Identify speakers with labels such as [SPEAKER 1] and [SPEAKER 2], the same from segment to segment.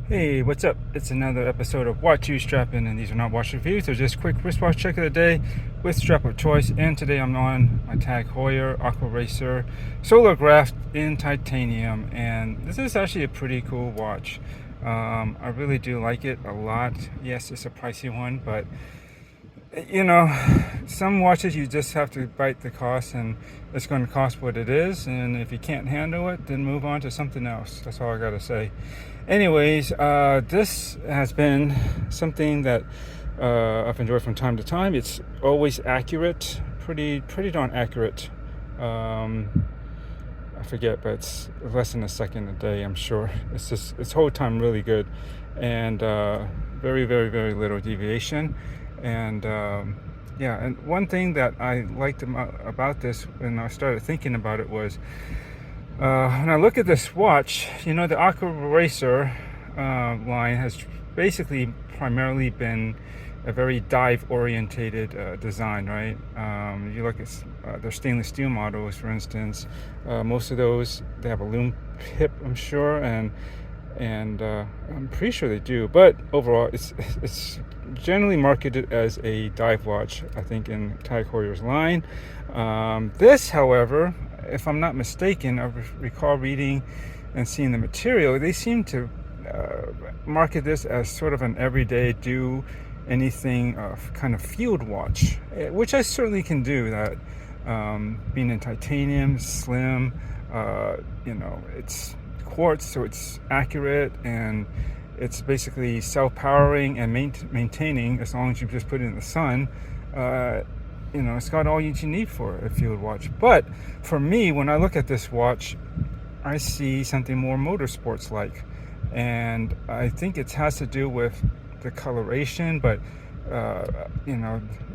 [SPEAKER 1] Hey, what's up? It's another episode of What U Strappin, and these are not watch reviews. They're just quick wristwatch check of the day with strap of choice. And today I'm on my tag Heuer Aquaracer Solargraph in titanium, and this is actually a pretty cool watch. I really do like it a lot. Yes, it's a pricey one, but you know, some watches you just have to bite the cost, and it's going to cost what it is. And if you can't handle it, then move on to something else. That's all I gotta say. Anyways, this has been something that I've enjoyed from time to time. It's always accurate, pretty darn accurate. I forget, but it's less than a second a day, I'm sure. It's whole time really good, and very little deviation. And yeah, and one thing that I liked about this when I started thinking about it was when I look at this watch, the Aquaracer line has basically primarily been a very dive orientated design, right? You look at their stainless steel models, for instance. Most of those, they have a loom hip, I'm sure, and I'm pretty sure they do, but overall it's generally marketed as a dive watch, I think, in Tag Heuer's line. This, however, if I'm not mistaken, I recall reading and seeing the material, they seem to market this as sort of an everyday do anything kind of field watch, which I certainly can do that. Being in titanium, slim, it's quartz, so it's accurate, and it's basically self-powering and maintaining as long as you just put it in the sun. It's got all you need for a field watch. But for me, when I look at this watch, I see something more motorsports like, and I think it has to do with the coloration, but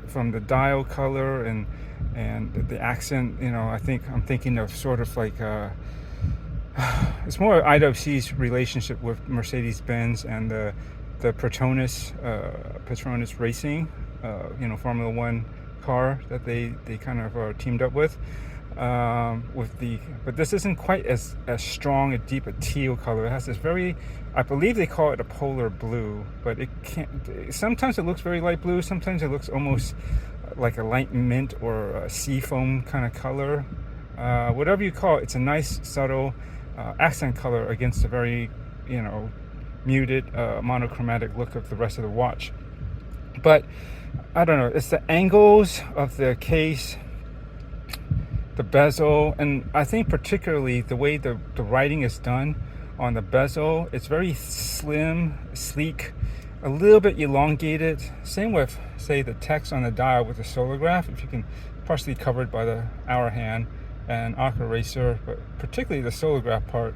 [SPEAKER 1] from the dial color and the accent, I think I'm thinking of sort of like it's more IWC's relationship with Mercedes-Benz and the Petronas Racing, Formula One car that they kind of are teamed up with but this isn't quite as strong, a deep, a teal color. It has this very, I believe they call it a polar blue, but it can't. Sometimes it looks very light blue. Sometimes it looks almost like a light mint or a sea foam kind of color. Whatever you call it, it's a nice subtle accent color against the very, muted monochromatic look of the rest of the watch. But I don't know, it's the angles of the case, the bezel, and I think particularly the way the writing is done on the bezel. It's very slim, sleek, a little bit elongated. Same with, say, the text on the dial with the Solargraph, if you can, partially covered by the hour hand and Aquaracer, but particularly the Solargraph part.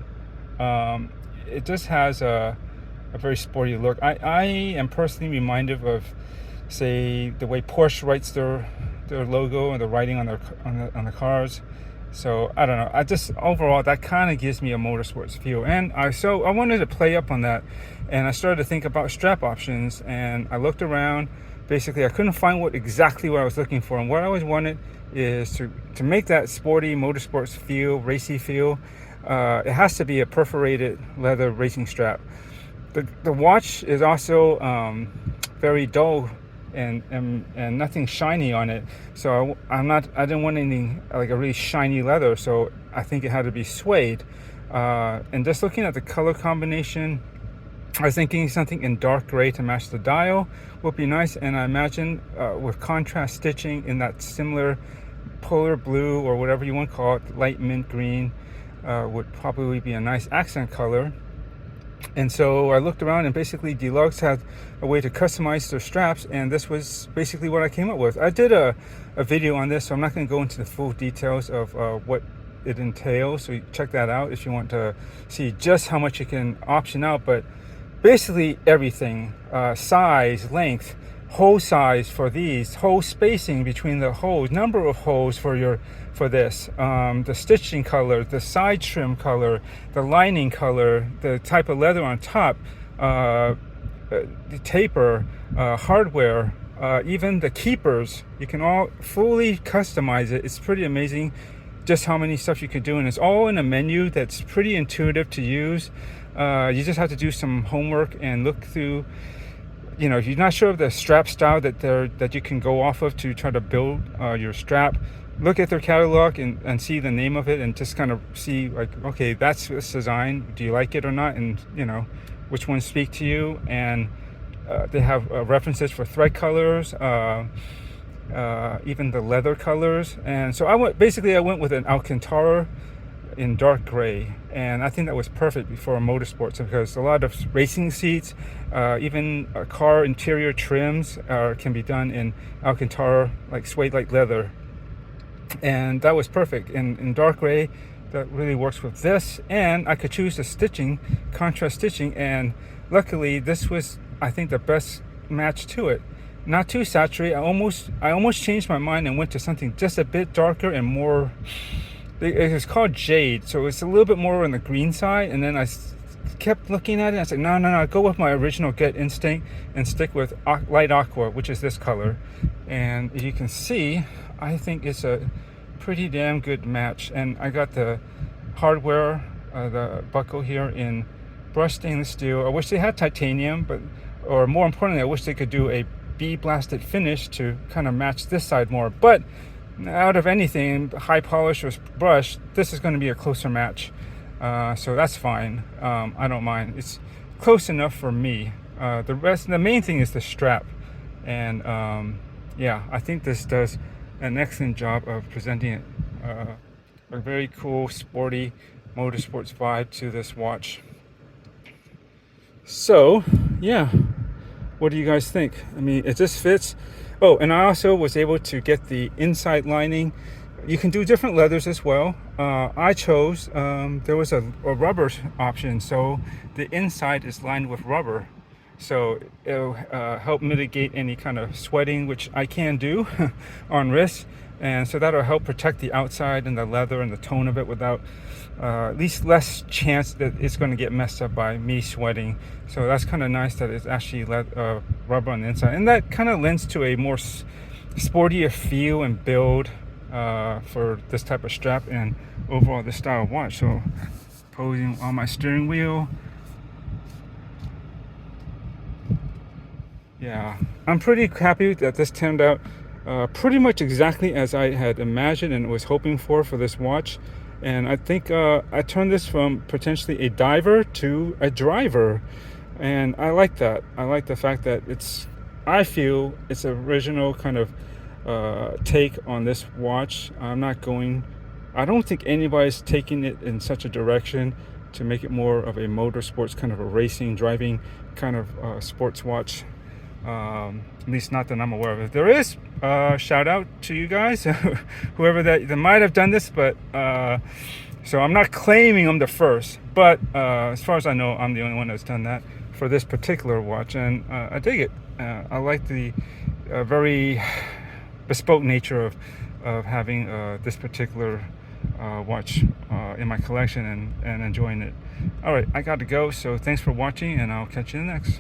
[SPEAKER 1] It just has a very sporty look. I am personally reminded of, say, the way Porsche writes their logo and the writing on the cars. So I don't know. I just overall that kind of gives me a motorsports feel, and I wanted to play up on that, and I started to think about strap options, and I looked around. Basically, I couldn't find exactly what I was looking for, and what I always wanted is to make that sporty motorsports feel, racy feel. It has to be a perforated leather racing strap. The watch is also very dull and nothing shiny on it, so I didn't want anything like a really shiny leather, so I think it had to be suede. And just looking at the color combination, I was thinking something in dark gray to match the dial would be nice, and I imagine with contrast stitching in that similar polar blue or whatever you want to call it, light mint green, would probably be a nice accent color. And so I looked around, and basically Delugs had a way to customize their straps, and this was basically what I came up with. I did a video on this, so I'm not going to go into the full details of what it entails, so you check that out if you want to see just how much you can option out. But basically everything, size, length, hole size for these, hole spacing between the holes, number of holes for this, the stitching color, the side trim color, the lining color, the type of leather on top, the taper, hardware, even the keepers. You can all fully customize it. It's pretty amazing just how many stuff you can do, and it's all in a menu that's pretty intuitive to use. You just have to do some homework and look through. You know, if you're not sure of the strap style that you can go off of to try to build your strap, look at their catalog and see the name of it, and just kind of see, like, okay, that's this design, do you like it or not, and you know which ones speak to you. And they have references for thread colors, even the leather colors. And so I went with an Alcantara in dark gray, and I think that was perfect for motorsports, because a lot of racing seats, even car interior trims can be done in Alcantara, like suede like leather, and that was perfect in dark gray. That really works with this, and I could choose the stitching, contrast stitching, and luckily this was, I think, the best match to it. Not too saturated. I almost changed my mind and went to something just a bit darker and more. It's called Jade, so it's a little bit more on the green side. And then I kept looking at it, and I said, no, go with my original gut instinct and stick with light aqua, which is this color. And as you can see, I think it's a pretty damn good match. And I got the hardware, the buckle here in brushed stainless steel. I wish they had titanium, or more importantly, I wish they could do a bee blasted finish to kind of match this side more. But out of anything, high polish or brush, this is going to be a closer match, so that's fine. I don't mind. It's close enough for me. The main thing is the strap, and yeah, I think this does an excellent job of presenting it, a very cool, sporty motorsports vibe to this watch. So yeah, what do you guys think? I mean, it just fits. Oh, and I also was able to get the inside lining. You can do different leathers as well. I chose, there was a rubber option, so the inside is lined with rubber. So it'll help mitigate any kind of sweating, which I can do on wrists. And so that'll help protect the outside and the leather and the tone of it without at least less chance that it's going to get messed up by me sweating. So that's kind of nice that it's actually rubber on the inside, and that kind of lends to a more sportier feel and build for this type of strap and overall this style of watch. So posing on my steering wheel, yeah, I'm pretty happy that this turned out pretty much exactly as I had imagined and was hoping for this watch. And I think I turned this from potentially a diver to a driver, and I like that. I like the fact that I feel it's an original kind of take on this watch. I don't think anybody's taking it in such a direction to make it more of a motorsports, kind of a racing, driving kind of sports watch. At least not that I'm aware of. If there is, shout out to you guys, whoever that might have done this. But so I'm not claiming I'm the first, but as far as I know, I'm the only one that's done that for this particular watch, and I dig it. I like the very bespoke nature of having this particular watch in my collection and enjoying it. All right, I got to go. So thanks for watching, and I'll catch you in the next.